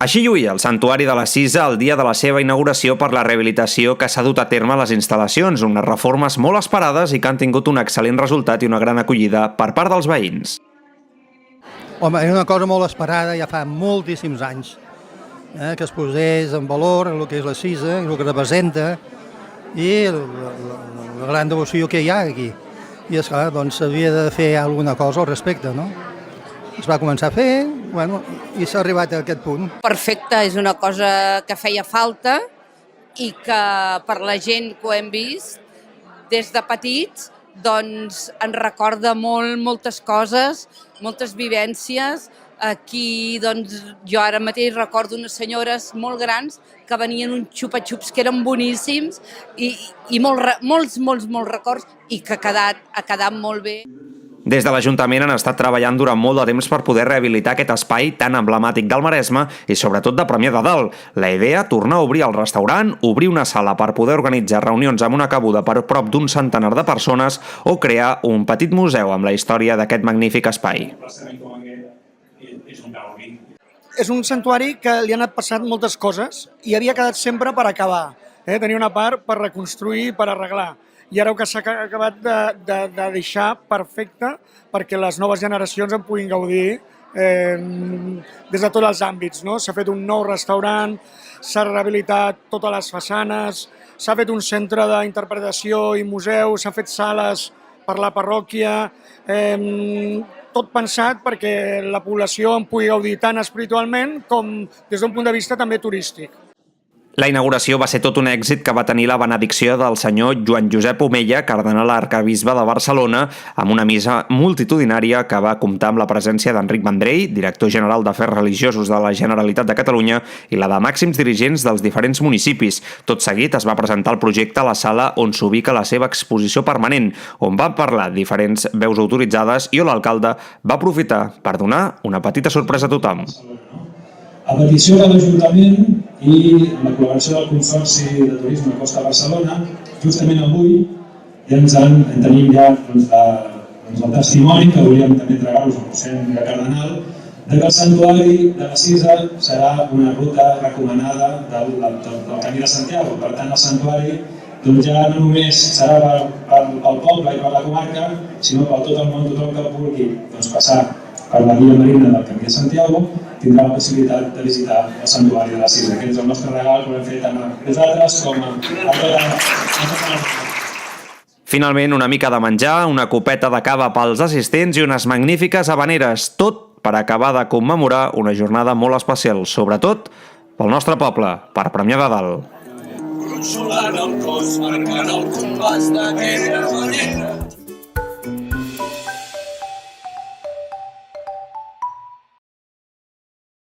Així lluïa el Santuari de la Cisa el dia de la seva inauguració per la rehabilitació que s'ha dut a terme a les instal·lacions, unes reformes molt esperades i que han tingut un excel·lent resultat i una gran acollida per part dels veïns. Home, era una cosa molt esperada ja fa moltíssims anys, que es posés en valor el que és la Cisa, el que representa i la gran devoció que hi ha aquí. I esclar, doncs s'havia de fer alguna cosa al respecte, no? Es va començar a fer, i s'ha arribat a aquest punt. Perfecte, és una cosa que feia falta i que per la gent que ho hem vist des de petits doncs ens recorda moltes coses, moltes vivències. Aquí doncs, jo ara mateix recordo unes senyores molt grans que venien uns xupa-xups que eren boníssims i molts records i que ha quedat molt bé. Des de l'Ajuntament han estat treballant durant molt de temps per poder rehabilitar aquest espai tan emblemàtic del Maresme i sobretot de Premià de Dalt. La idea, tornar a obrir el restaurant, obrir una sala per poder organitzar reunions amb una cabuda per prop d'un centenar de persones o crear un petit museu amb la història d'aquest magnífic espai. És un santuari que li han anat passant moltes coses i havia quedat sempre per acabar. Tenia una part per reconstruir, per arreglar. I ara que s'ha acabat de deixar perfecte perquè les noves generacions en puguin gaudir des de tots els àmbits. S'ha fet un nou restaurant, s'ha rehabilitat totes les façanes, s'ha fet un centre d'interpretació i museu, s'ha fet sales per la parròquia, tot pensat perquè la població en pugui gaudir tant espiritualment com des d'un punt de vista també turístic. La inauguració va ser tot un èxit que va tenir la benedicció del senyor Joan Josep Omella, cardenal arquebisbe de Barcelona, amb una missa multitudinària que va comptar amb la presència d'Enric Vendrell, director general d'Afers Religiosos de la Generalitat de Catalunya, i la de màxims dirigents dels diferents municipis. Tot seguit es va presentar el projecte a la sala on s'ubica la seva exposició permanent, on van parlar diferents veus autoritzades i on l'alcalde va aprofitar per donar una petita sorpresa a tothom. A petició de l'Ajuntament i amb la col·laboració del Consorci de Turisme Costa Barcelona, justament avui ja tenim el testimoni que volíem també entregar-vos al mossèn Cardenal que el Santuari de la Cisa serà una ruta recomanada del Camí de Santiago. Per tant, el Santuari ja no només serà pel poble i per la comarca, sinó per tot el món, tothom que vulgui passar per la via marina del Camí de Santiago tindrà la possibilitat de visitar el Santuari de la Cisa. Aquest és el nostre regal que hem fet tant a vosaltres com a tota la... Finalment, una mica de menjar, una copeta de cava pels assistents i unes magnífiques habaneres, tot per acabar de commemorar una jornada molt especial, sobretot pel nostre poble, per Premià de Dalt. Consolant el cos, marcant el compàs d'aquella manera.